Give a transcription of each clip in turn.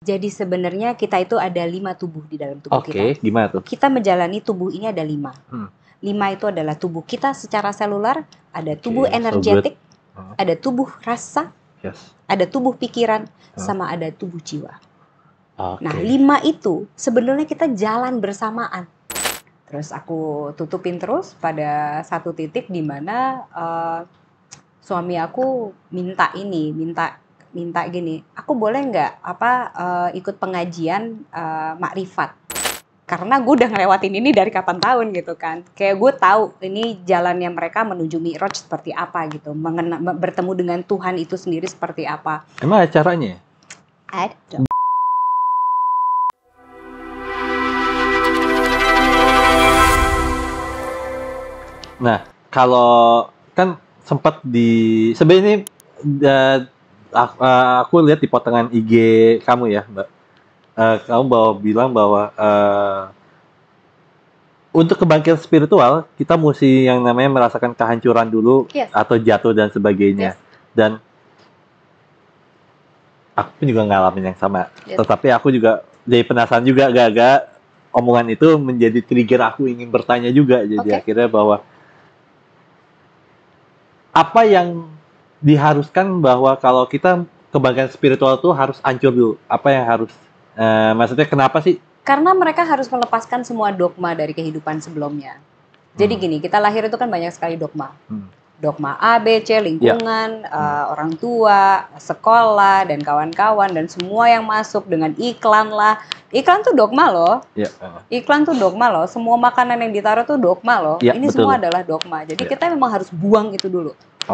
Jadi sebenarnya kita itu ada 5 tubuh di dalam tubuh kita. Oke, gimana tuh? Kita menjalani tubuh ini ada 5. Hmm. 5 itu adalah tubuh kita secara selular, ada tubuh Oke, so energetik, good. ada tubuh rasa, Yes. ada tubuh pikiran, Hmm. sama ada tubuh jiwa. Oke. Nah, 5 itu sebenarnya kita jalan bersamaan. Terus aku tutupin terus pada satu titik di mana suami aku minta gini, aku boleh nggak ikut pengajian makrifat, karena gue udah ngelewatin ini dari kapan tahun gitu kan, kayak gue tahu ini jalannya mereka menuju Mi'raj seperti apa gitu, bertemu dengan Tuhan itu sendiri seperti apa. Emang acaranya? Ada. Nah, kalau kan sempat sebenarnya aku lihat di potongan IG kamu ya, Mbak. Kamu bilang bahwa untuk kebangkitan spiritual kita mesti yang namanya merasakan kehancuran dulu. Yes. Atau jatuh dan sebagainya. Yes. Dan aku pun juga ngalamin yang sama. Yes. Tetapi aku juga jadi penasaran juga, agak-agak omongan itu menjadi trigger aku ingin bertanya juga. Jadi akhirnya bahwa apa yang diharuskan bahwa kalau kita kebangkitan spiritual itu harus hancur dulu? Apa yang harus, maksudnya kenapa sih? Karena mereka harus melepaskan semua dogma dari kehidupan sebelumnya. Jadi gini, kita lahir itu kan banyak sekali dogma. Dogma A, B, C, lingkungan, orang tua, sekolah, dan kawan-kawan, dan semua yang masuk dengan iklan lah. Iklan tuh dogma loh. Iklan tuh dogma loh. Semua makanan yang ditaruh tuh dogma loh. Ini betul. Semua adalah dogma. Jadi kita memang harus buang itu dulu.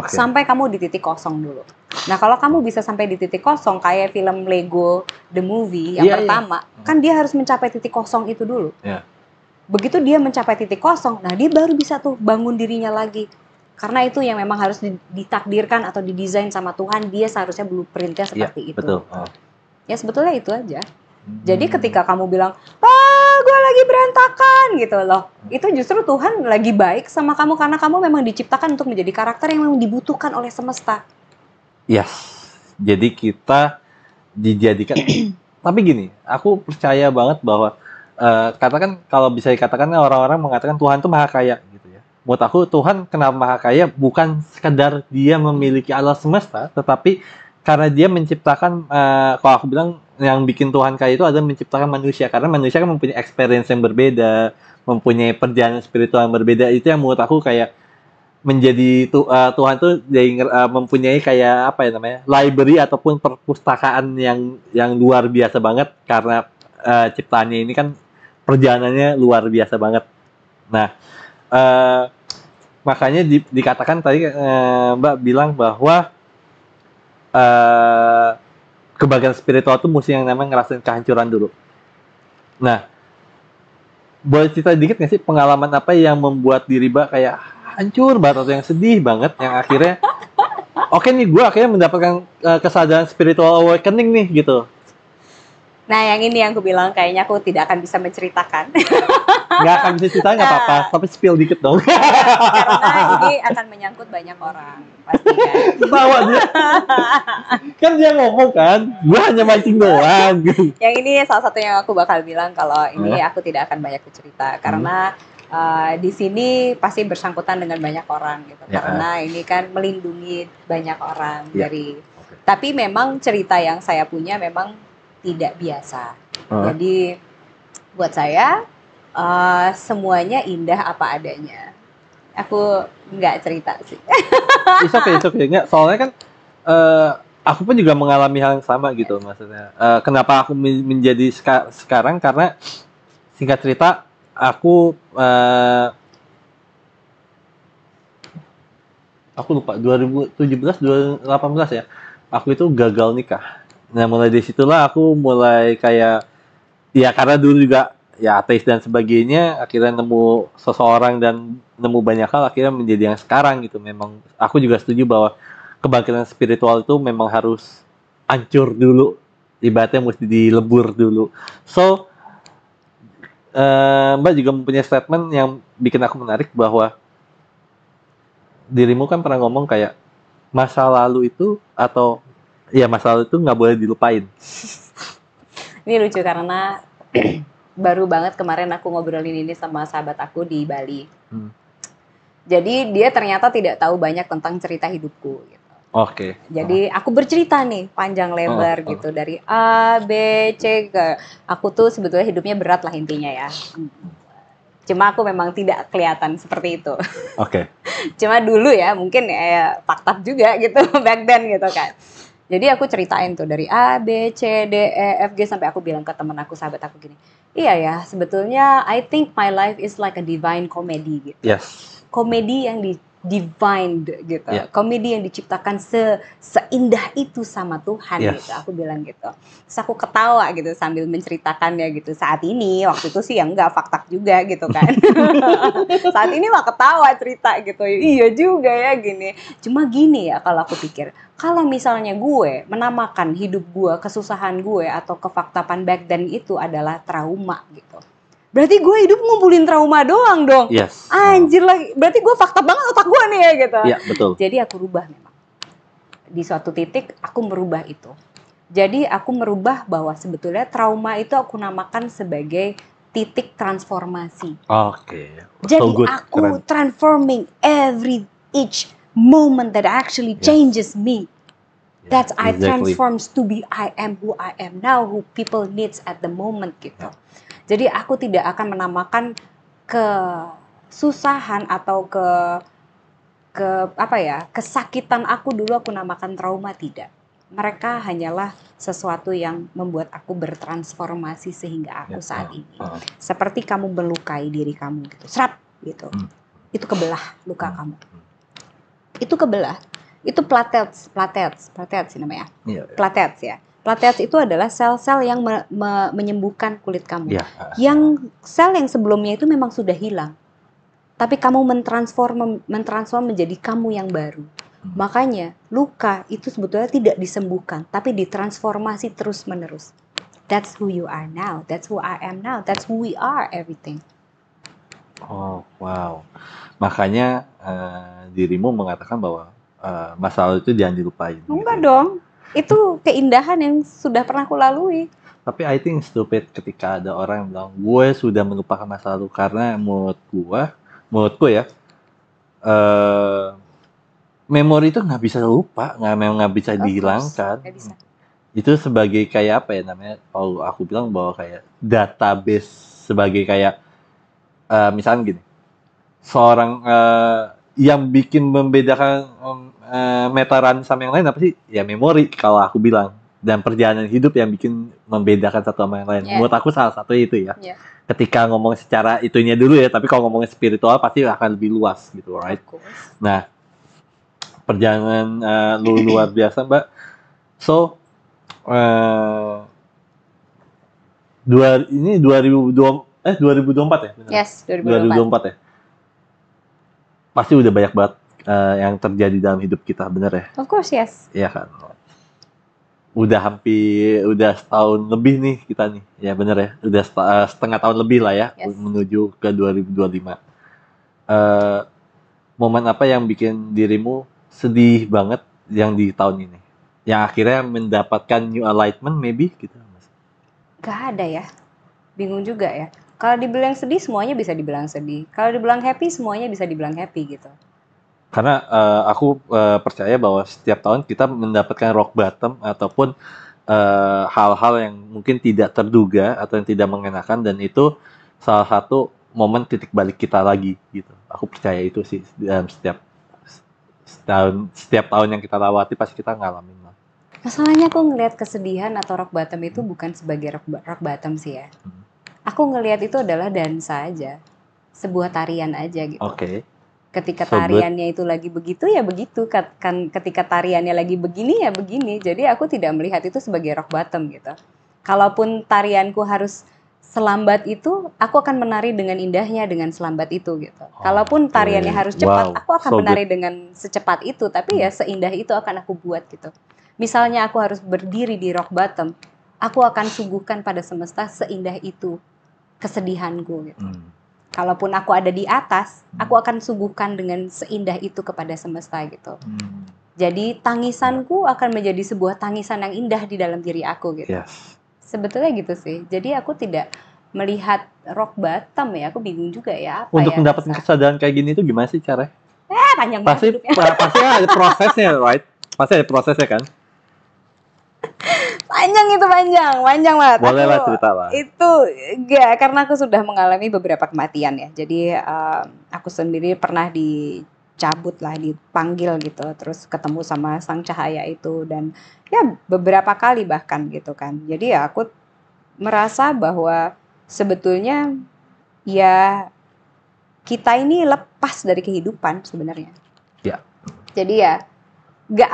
Sampai kamu di titik kosong dulu. Nah, kalau kamu bisa sampai di titik kosong, kayak film Lego The Movie yang pertama, kan dia harus mencapai titik kosong itu dulu. Begitu dia mencapai titik kosong, nah dia baru bisa tuh bangun dirinya lagi. Karena itu yang memang harus ditakdirkan atau didesain sama Tuhan, dia seharusnya blueprintnya seperti itu. Betul. Ya sebetulnya itu aja. Jadi ketika kamu bilang, gue lagi berantakan gitu loh, itu justru Tuhan lagi baik sama kamu karena kamu memang diciptakan untuk menjadi karakter yang memang dibutuhkan oleh semesta. Yes, jadi kita dijadikan. Tapi gini, aku percaya banget bahwa katakan kalau bisa dikatakan orang-orang mengatakan Tuhan itu maha kaya gitu ya. Menurut aku Tuhan kenapa maha kaya bukan sekedar dia memiliki alam semesta, tetapi karena dia menciptakan, kalau aku bilang yang bikin Tuhan kaya itu adalah menciptakan manusia, karena manusia kan mempunyai experience yang berbeda, mempunyai perjalanan spiritual yang berbeda. Itu yang menurut aku kayak menjadi Tuhan tuh mempunyai kayak apa ya namanya, library ataupun perpustakaan yang luar biasa banget, karena ciptaannya ini kan perjalanannya luar biasa banget. Nah, makanya dikatakan tadi Mbak bilang bahwa kebahagiaan spiritual itu mesti yang namanya ngerasain kehancuran dulu. Nah, boleh cerita dikit nggak sih pengalaman apa yang membuat diri Mbak kayak hancur banget atau yang sedih banget, yang akhirnya oke nih, gue akhirnya mendapatkan kesadaran spiritual awakening nih gitu. Nah, yang ini yang aku bilang kayaknya aku tidak akan bisa menceritakan. Nggak akan bisa cerita, nggak apa-apa, tapi spill dikit dong. Karena ini akan menyangkut banyak orang, pasti kan. Tawa dia. Kan dia ngomong kan, gue hanya mancing doang. Yang ini salah satu yang aku bakal bilang kalau ini aku tidak akan banyak bercerita, karena di sini pasti bersangkutan dengan banyak orang gitu. Karena ini kan melindungi banyak orang dari. Tapi memang cerita yang saya punya memang tidak biasa. Jadi buat saya semuanya indah apa adanya. Aku nggak cerita sih. It's okay. Nggak, soalnya kan aku pun juga mengalami hal yang sama gitu, maksudnya. Kenapa aku menjadi sekarang, karena singkat cerita aku lupa 2017 2018 ya, aku itu gagal nikah. Nah, mulai dari situlah aku mulai kayak, ya karena dulu juga ya ateis dan sebagainya, akhirnya nemu seseorang dan nemu banyak hal, akhirnya menjadi yang sekarang gitu. Memang aku juga setuju bahwa kebangkitan spiritual itu memang harus hancur dulu, ibaratnya mesti dilebur dulu. So Mbak juga mempunyai statement yang bikin aku menarik, bahwa dirimu kan pernah ngomong kayak masa lalu itu nggak boleh dilupain. Ini lucu karena baru banget kemarin aku ngobrolin ini sama sahabat aku di Bali. Jadi dia ternyata tidak tahu banyak tentang cerita hidupku gitu. Oke. Jadi aku bercerita nih panjang lebar gitu dari A, B, C ke aku tuh sebetulnya hidupnya berat lah intinya ya. Cuma aku memang tidak kelihatan seperti itu. Oke. Cuma dulu ya mungkin ya fakta juga gitu back then gitu kan. Jadi aku ceritain tuh dari A, B, C, D, E, F, G sampai aku bilang ke temen aku, sahabat aku gini. Iya ya, sebetulnya I think my life is like a divine comedy gitu. Yes. Komedi yang divine gitu. Yeah. Komedi yang diciptakan seindah itu sama Tuhan gitu. Aku bilang gitu. Terus aku ketawa gitu sambil menceritakannya gitu. Saat ini waktu itu sih ya enggak fakta juga gitu kan. Saat ini mah ketawa cerita gitu. Iya juga ya gini. Cuma gini ya kalau aku pikir, kalau misalnya gue menamakan hidup gue, kesusahan gue atau kefaktapan back then itu adalah trauma gitu. Berarti gue hidup ngumpulin trauma doang dong. Yes. Anjir lah, berarti gue fakta banget otak gue nih ya gitu. Iya, betul. Jadi aku rubah memang. Di suatu titik aku merubah itu. Jadi aku merubah bahwa sebetulnya trauma itu aku namakan sebagai titik transformasi. Oke. Jadi aku transforming each moment that actually changes me. That I transforms to be I am who I am now, who people needs at the moment gitu. Jadi aku tidak akan menamakan kesusahan atau kesakitan aku dulu aku namakan trauma, tidak. Mereka hanyalah sesuatu yang membuat aku bertransformasi sehingga aku saat ini. Seperti kamu melukai diri kamu gitu. Serap gitu. Itu kebelah luka kamu. Itu kebelah. Itu platelets sih namanya. Platelets ya. Platelets itu adalah sel-sel yang menyembuhkan kulit kamu. Yang sel yang sebelumnya itu memang sudah hilang. Tapi kamu mentransform menjadi kamu yang baru. Makanya luka itu sebetulnya tidak disembuhkan, tapi ditransformasi terus-menerus. That's who you are now. That's who I am now. That's who we are everything. Oh, wow. Makanya dirimu mengatakan bahwa masa lalu itu jangan dilupain. Enggak dong. Itu keindahan yang sudah pernah aku lalui. Tapi I think stupid ketika ada orang yang bilang, gue sudah melupakan masa lalu. Karena menurutku ya, memori itu nggak bisa lupa, nggak bisa dihilangkan. Gak bisa. Itu sebagai kayak apa ya namanya, kalau aku bilang bahwa kayak database, sebagai kayak, misalnya gini, seorang yang bikin membedakan meteran sama yang lain apa sih? Ya memori kalau aku bilang. Dan perjalanan hidup yang bikin membedakan satu sama yang lain. Menurut aku salah satu itu ya. Ketika ngomong secara itunya dulu ya, tapi kalau ngomongin spiritual pasti akan lebih luas gitu, right? Nah, perjalanan luar biasa, Mbak. So, ini 2024 ya? Benar? Yes, 2024 ya. Pasti udah banyak banget yang terjadi dalam hidup kita, bener ya? Of course, yes. Iya kan. Udah setahun lebih nih kita nih, ya bener ya. Udah setengah tahun lebih lah ya, menuju ke 2025. Momen apa yang bikin dirimu sedih banget yang di tahun ini? Yang akhirnya mendapatkan new enlightenment maybe gitu? Gak ada ya. Bingung juga ya. Kalau dibilang sedih, semuanya bisa dibilang sedih. Kalau dibilang happy, semuanya bisa dibilang happy gitu. Karena aku percaya bahwa setiap tahun kita mendapatkan rock bottom ataupun hal-hal yang mungkin tidak terduga atau yang tidak mengenakan, dan itu salah satu momen titik balik kita lagi gitu. Aku percaya itu sih dalam setiap tahun yang kita lewati pasti kita ngalamin lah. Masalahnya aku ngelihat kesedihan atau rock bottom itu bukan sebagai rock bottom sih ya. Aku ngelihat itu adalah dansa aja, sebuah tarian aja gitu. Oke. Ketika tariannya itu lagi begitu ya begitu, kan ketika tariannya lagi begini ya begini. Jadi aku tidak melihat itu sebagai rock bottom gitu. Kalaupun tarianku harus selambat itu, aku akan menari dengan indahnya dengan selambat itu gitu. Kalaupun tariannya harus cepat, aku akan menari dengan secepat itu. Tapi ya seindah itu akan aku buat gitu. Misalnya aku harus berdiri di rock bottom, aku akan suguhkan pada semesta seindah itu kesedihanku gitu. Kalaupun aku ada di atas, aku akan suguhkan dengan seindah itu kepada semesta gitu. Jadi tangisanku akan menjadi sebuah tangisan yang indah di dalam diri aku gitu. Sebetulnya gitu sih. Jadi aku tidak melihat rock bottom ya. Aku bingung juga ya. Apa Untuk ya mendapatkan kesadaran kayak gini itu gimana sih caranya? panjang Pasti banget hidupnya. pasti ada prosesnya, right? Pasti ada prosesnya kan? Panjang banget. Boleh lah cerita lah. Itu enggak, karena aku sudah mengalami beberapa kematian ya. Jadi aku sendiri pernah dicabut lah, dipanggil gitu, terus ketemu sama sang cahaya itu dan ya beberapa kali bahkan gitu kan. Jadi ya aku merasa bahwa sebetulnya ya kita ini lepas dari kehidupan sebenarnya. Ya. Jadi ya nggak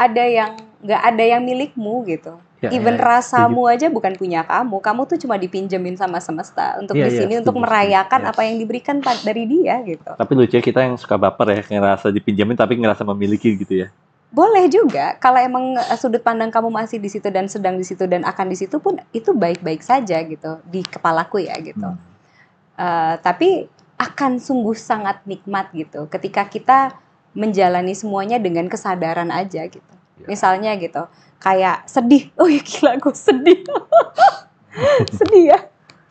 ada yang milikmu gitu. Ya, Even ya, rasamu aja bukan punya kamu. Kamu tuh cuma dipinjemin sama semesta untuk Iya, di iya, sini untuk setuju, merayakan setuju. apa yang diberikan dari dia gitu. Tapi lucu ya, kita yang suka baper ya, ngerasa dipinjamin tapi ngerasa memiliki gitu ya. Boleh juga kalau emang sudut pandang kamu masih di situ dan sedang di situ dan akan di situ pun itu baik-baik saja gitu di kepalaku ya gitu. Tapi akan sungguh sangat nikmat gitu ketika kita menjalani semuanya dengan kesadaran aja gitu. Misalnya gitu, kayak sedih, oh ya gila gue sedih, sedih ya,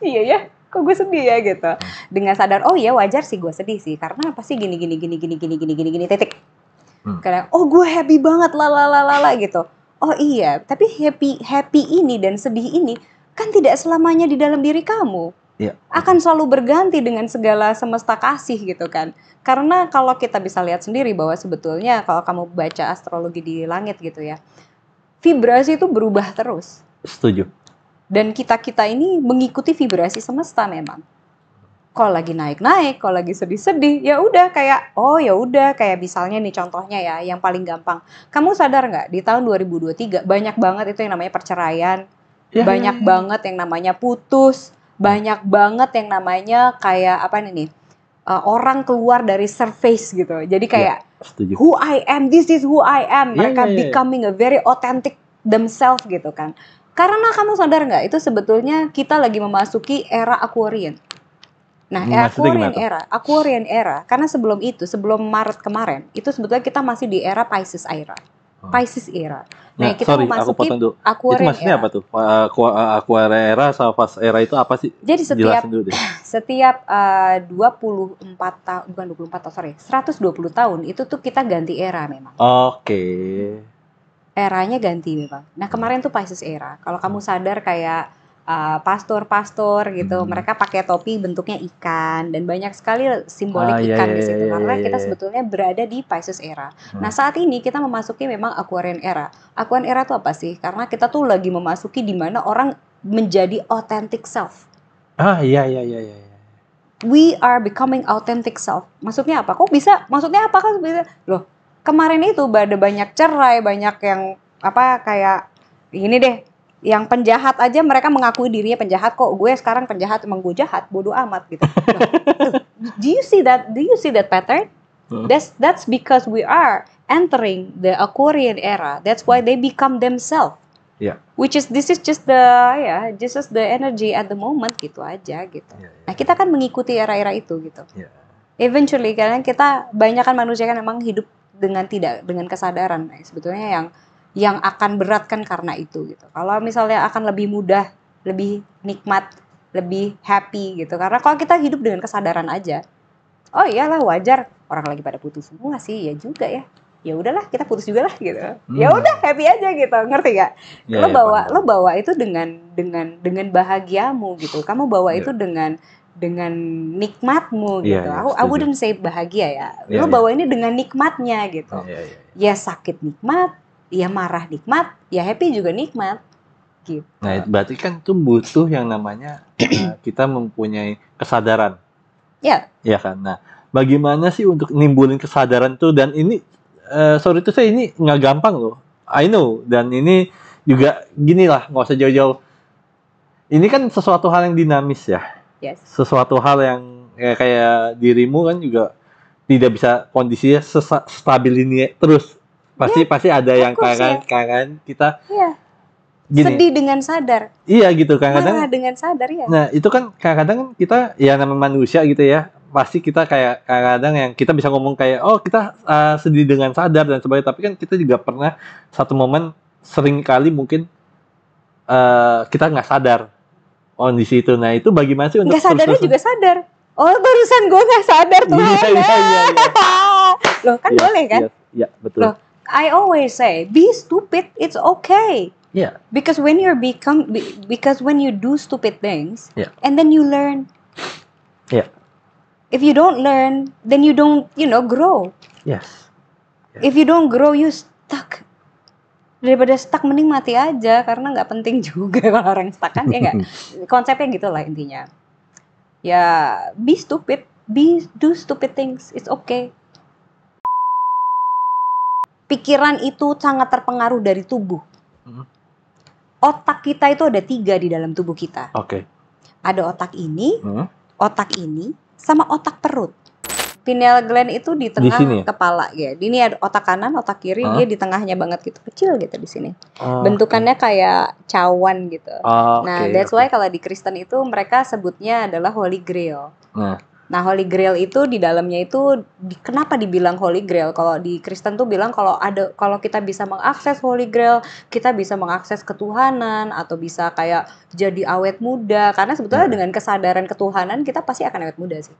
iya ya, kok gue sedih ya gitu. Dengan sadar, oh ya wajar sih gue sedih sih, karena apa sih gini titik. Karena oh gue happy banget lah gitu. Oh iya, tapi happy ini dan sedih ini kan tidak selamanya di dalam diri kamu. Iya. Akan selalu berganti dengan segala semesta kasih gitu kan. Karena kalau kita bisa lihat sendiri bahwa sebetulnya kalau kamu baca astrologi di langit gitu ya, vibrasi itu berubah terus. Setuju. Dan kita ini mengikuti vibrasi semesta memang. Kalau lagi naik-naik, kalau lagi sedih-sedih, ya udah kayak oh ya udah kayak misalnya nih contohnya ya yang paling gampang. Kamu sadar nggak di tahun 2023 banyak banget itu yang namanya perceraian, banyak banget yang namanya putus, banyak banget yang namanya kayak apa nih orang keluar dari surface gitu. Jadi kayak who I am, this is who I am. Mereka becoming a very authentic themselves gitu kan. Karena kamu sadar nggak itu sebetulnya kita lagi memasuki era Aquarian. Nah, Aquarian era, karena sebelum itu, sebelum Maret kemarin, itu sebetulnya kita masih di era Pisces era. Pisces era. Nah, kita memasuki Aquarian era. Itu maksudnya apa tuh? Aquarian era sama Pisces era itu apa sih? Jadi setiap 120 tahun itu tuh kita ganti era memang. Oke. Eranya ganti memang. Nah, kemarin tuh Pisces era. Kalau kamu sadar kayak pastor gitu, mereka pakai topi bentuknya ikan dan banyak sekali simbolik ikan di situ karena kita sebetulnya berada di Pisces era. Nah saat ini kita memasuki memang Aquarian era. Aquarian era itu apa sih? Karena kita tuh lagi memasuki di mana orang menjadi authentic self. Iya. We are becoming authentic self. Maksudnya apa? Kok bisa? Maksudnya apa kan bisa? Loh, kemarin itu ada banyak cerai, banyak yang apa kayak ini deh. Yang penjahat aja mereka mengakui dirinya penjahat kok. Gue sekarang penjahat, emang gue jahat, bodoh amat gitu. Do you see that pattern? That's because we are entering the Aquarian era. That's why they become themselves. Yeah. This is just the energy at the moment gitu aja gitu. Nah, kita kan mengikuti era-era itu gitu. Eventually karena kita banyak kan manusia kan memang hidup dengan kesadaran. Nah, sebetulnya yang akan berat kan karena itu gitu. Kalau misalnya akan lebih mudah, lebih nikmat, lebih happy gitu. Karena kalau kita hidup dengan kesadaran aja, oh iyalah wajar orang lagi pada putus semua sih ya juga ya. Ya udahlah kita putus juga lah gitu. Ya udah happy aja gitu, ngerti gak? Lo bawa itu dengan bahagiamu gitu. Kamu bawa itu dengan nikmatmu gitu. I wouldn't say bahagia ya. Lo bawa ini dengan nikmatnya gitu. Ya sakit nikmat, ya marah nikmat, ya happy juga nikmat. Gitu. Nah, berarti kan itu butuh yang namanya kita mempunyai kesadaran. Ya. Ya kan. Nah, bagaimana sih untuk nimbulin kesadaran tuh? Dan ini, sorry tuh saya ini nggak gampang loh. I know. Dan ini juga gini lah, nggak usah jauh-jauh. Ini kan sesuatu hal yang dinamis ya. Yes. Sesuatu hal yang kayak dirimu kan juga tidak bisa kondisinya stabil ini terus. Pasti ada yang kangen kita gini, sedih dengan sadar. Iya gitu kadang-kadang. Marah dengan sadar ya. Nah itu kan kadang-kadang kita ya namanya manusia gitu ya. Pasti kita kayak kadang-kadang yang kita bisa ngomong kayak oh kita sedih dengan sadar dan sebagainya. Tapi kan kita juga pernah satu momen sering kali mungkin kita nggak sadar. kondisi itu. Nah itu bagaimana sih untuk Nggak sadarnya juga sadar. Oh barusan gue nggak sadar Tuhan. Iya. Loh kan boleh kan? Iya betul. Loh, I always say be stupid, it's okay. Iya. Because when you do stupid things, and then you learn. Yeah. If you don't learn, then you don't, grow. Yes. If you don't grow, you stuck. Daripada stuck, mending mati aja karena nggak penting juga kalau orang stuck kan ya nggak. Konsepnya gitulah intinya. Ya, be stupid, do stupid things, it's okay. Pikiran itu sangat terpengaruh dari tubuh. Otak kita itu ada 3 di dalam tubuh kita. Oke. Ada otak ini, sama otak perut. Pineal gland itu di tengah kepala ya. Ini ada otak kanan, otak kiri, dia di tengahnya banget gitu, kecil gitu di sini. Bentukannya kayak cawan gitu. Nah, that's why kalau di Kristen itu mereka sebutnya adalah Holy Grail. Nah, Holy Grail itu di dalamnya itu kenapa dibilang Holy Grail? Kalau di Kristen tuh bilang kalau kita bisa mengakses Holy Grail, kita bisa mengakses ketuhanan atau bisa kayak jadi awet muda. Karena sebetulnya dengan kesadaran ketuhanan kita pasti akan awet muda sih.